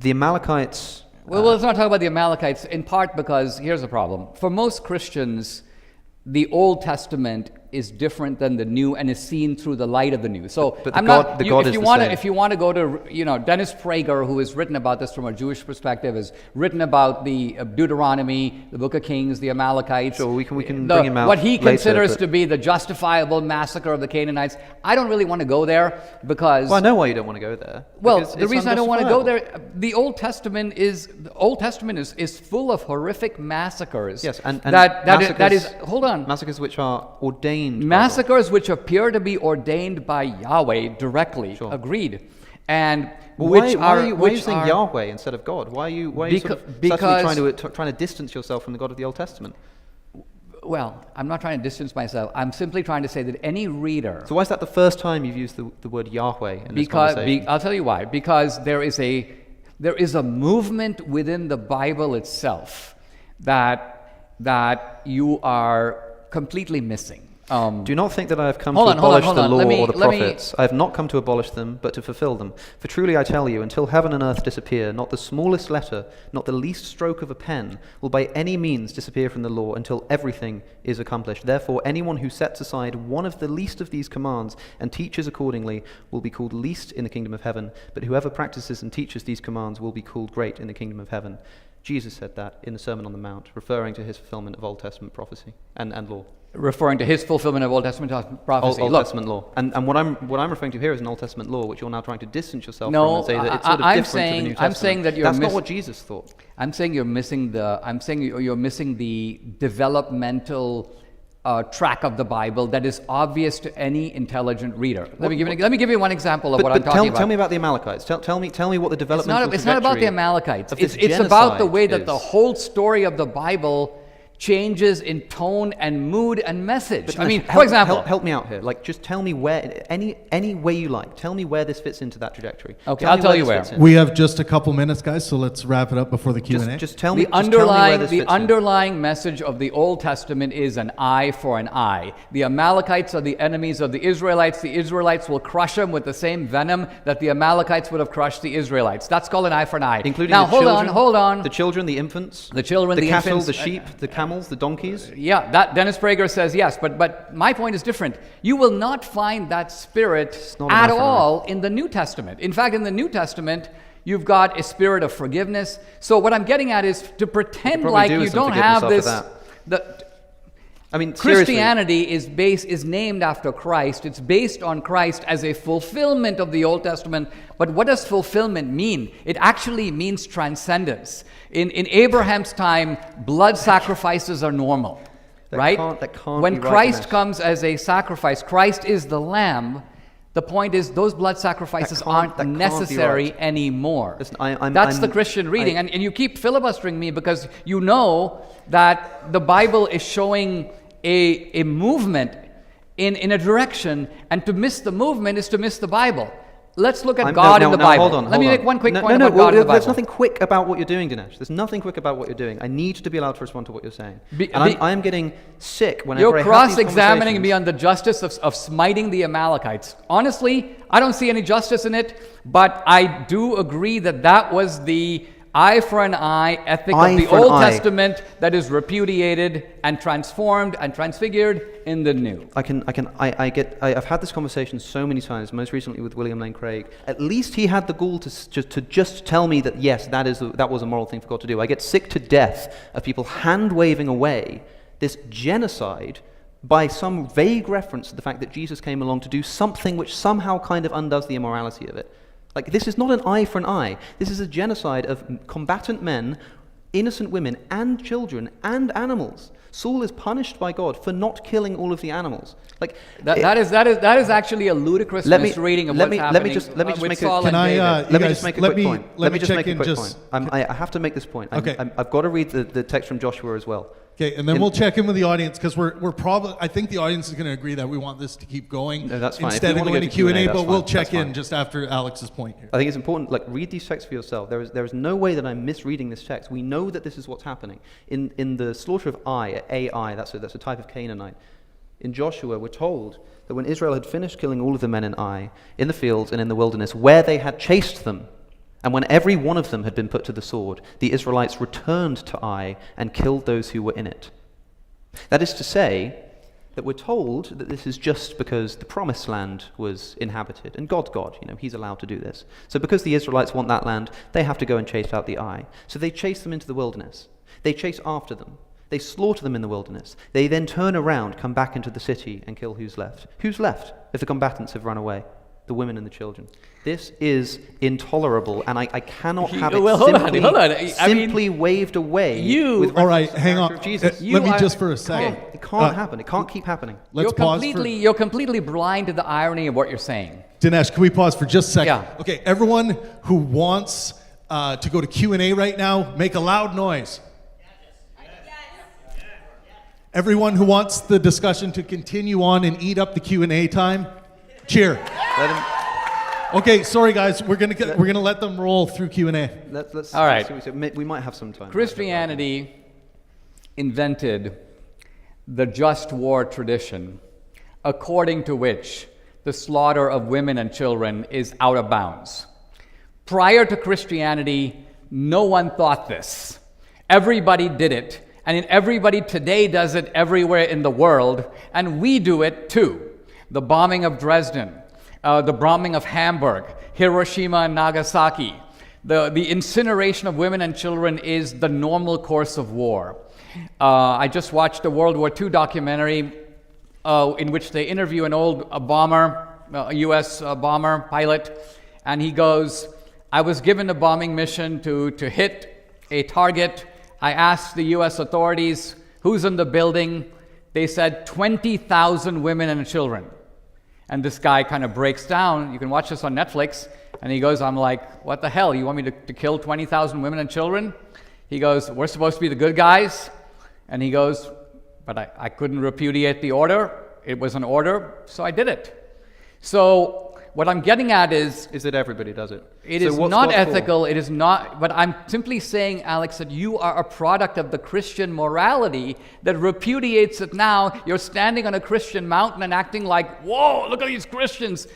The Amalekites... Well, let's not talk about the Amalekites, in part because here's the problem. For most Christians, the Old Testament is different than the New and is seen through the light of the New. So but if you want to go to, Dennis Prager, who has written about this from a Jewish perspective, has written about the Deuteronomy, the Book of Kings, the Amalekites. Sure, we can bring him out what he later, considers to be the justifiable massacre of the Canaanites. I don't really want to go there because... Well, I know why you don't want to go there. Well, the reason I don't want to go there, the Old Testament is full of horrific massacres. Yes, and that is hold on. Massacres which are ordained. Massacres which appear to be ordained by Yahweh directly. Sure. Agreed. And why are you saying Yahweh instead of God? Why are you trying to distance yourself from the God of the Old Testament? Well, I'm not trying to distance myself. I'm simply trying to say that any reader... So why is that the first time you've used the word Yahweh in this conversation? I'll tell you why. Because there is a movement within the Bible itself that you are completely missing. Do not think that I have come to abolish the law or the prophets. I have not come to abolish them, but to fulfill them. For truly I tell you, until heaven and earth disappear, not the smallest letter, not the least stroke of a pen, will by any means disappear from the law until everything is accomplished. Therefore, anyone who sets aside one of the least of these commands and teaches accordingly will be called least in the kingdom of heaven, but whoever practices and teaches these commands will be called great in the kingdom of heaven. Jesus said that in the Sermon on the Mount, referring to his fulfillment of Old Testament prophecy and law. Referring to his fulfillment of Old Testament prophecy. Old Testament law. And what I'm referring to here is an Old Testament law, which you're now trying to distance yourself from and say that it's sort of different to the New Testament. I'm saying that that's not what Jesus thought. I'm saying you're missing the developmental track of the Bible that is obvious to any intelligent reader. Let me give you one example of what I'm talking about. Tell me about the Amalekites. Tell me what the developmental It's not about the Amalekites. It's about the way that the whole story of the Bible changes in tone and mood and message. For example, help me out here. Just tell me where, any way you like. Tell me where this fits into that trajectory. Okay, I'll tell you where. We have just a couple minutes, guys, so let's wrap it up before the Q&A. Just tell me. The underlying message of the Old Testament is an eye for an eye. The Amalekites are the enemies of the Israelites. The Israelites will crush them with the same venom that the Amalekites would have crushed the Israelites. That's called an eye for an eye. Including now, the children, hold on. The children, the infants, the cattle, infants, the sheep, the camels, the donkeys. Yeah, that Dennis Prager says yes, but my point is different. You will not find that spirit at all in the New Testament. In fact, in the New Testament, you've got a spirit of forgiveness. So what I'm getting at is to pretend like you don't have this. Christianity is named after Christ. It's based on Christ as a fulfillment of the Old Testament. But what does fulfillment mean? It actually means transcendence. In Abraham's time, blood sacrifices are normal, right? When Christ comes as a sacrifice, Christ is the Lamb. The point is, those blood sacrifices aren't necessary anymore. Listen, That's the Christian reading. And you keep filibustering me because you know that the Bible is showing a movement in a direction, and to miss the movement is to miss the Bible. Let's look at God in the Bible. Let me make one quick point about God in the Bible. There's nothing quick about what you're doing, Dinesh. There's nothing quick about what you're doing. I need to be allowed to respond to what you're saying. I am getting sick whenever I have these conversations. You're cross-examining me on the justice of smiting the Amalekites. Honestly, I don't see any justice in it, but I do agree that was the eye for an eye ethic of the Old Testament that is repudiated and transformed and transfigured in the New. I've had this conversation so many times, most recently with William Lane Craig. At least he had the gall to just tell me that yes, that was a moral thing for God to do. I get sick to death of people hand-waving away this genocide by some vague reference to the fact that Jesus came along to do something which somehow kind of undoes the immorality of it. This is not an eye for an eye. This is a genocide of combatant men, innocent women, and children, and animals. Saul is punished by God for not killing all of the animals. That is actually a ludicrous misreading of what's happening. Let me just make a quick point. I have to make this point. Okay. I've got to read the text from Joshua as well. Okay, and then we'll check in with the audience because we're probably. I think the audience is going to agree that we want this to keep going. No, that's fine. Instead of going to Q&A, but we'll check in just after Alex's point here. I think it's important. Read these texts for yourself. There is no way that I'm misreading this text. We know that this is what's happening in the slaughter of Ai. That's a type of Canaanite. In Joshua, we're told that when Israel had finished killing all of the men in Ai, in the fields and in the wilderness, where they had chased them, And when every one of them had been put to the sword, the Israelites returned to Ai and killed those who were in it. That is to say, that we're told that this is just because the promised land was inhabited, and God's God, he's allowed to do this. So because the Israelites want that land, they have to go and chase out the Ai. So they chase them into the wilderness. They chase after them. They slaughter them in the wilderness. They then turn around, come back into the city, and kill who's left. Who's left if the combatants have run away? The women and the children. This is intolerable, and I cannot have it simply waved away. All right, hang on. Jesus. Let me just for a second. It can't happen. It can't keep happening. Let's pause You're completely blind to the irony of what you're saying. Dinesh, can we pause for just a second? Yeah. Okay, everyone who wants to go to Q&A right now, make a loud noise. Everyone who wants the discussion to continue on and eat up the Q&A time, cheer. Okay, sorry guys, we're gonna let them roll through Q&A. All right. We might have some time. Christianity invented the just war tradition, according to which the slaughter of women and children is out of bounds. Prior to Christianity, no one thought this. Everybody did it. And everybody today does it everywhere in the world, and we do it too. The bombing of Dresden, the bombing of Hamburg, Hiroshima and Nagasaki. The incineration of women and children is the normal course of war. I just watched a World War II documentary in which they interview an old bomber, a U.S. bomber pilot, and he goes, I was given a bombing mission to hit a target. I asked the U.S. authorities, who's in the building? They said 20,000 women and children. And this guy kind of breaks down. You can watch this on Netflix. And he goes, I'm like, what the hell? You want me to kill 20,000 women and children? He goes, we're supposed to be the good guys. And he goes, but I couldn't repudiate the order. It was an order, so I did it. So what I'm getting at is that everybody does it. It is not ethical. It is not. But I'm simply saying, Alex, that you are a product of the Christian morality that repudiates it now. You're standing on a Christian mountain and acting like, whoa, look at these Christians.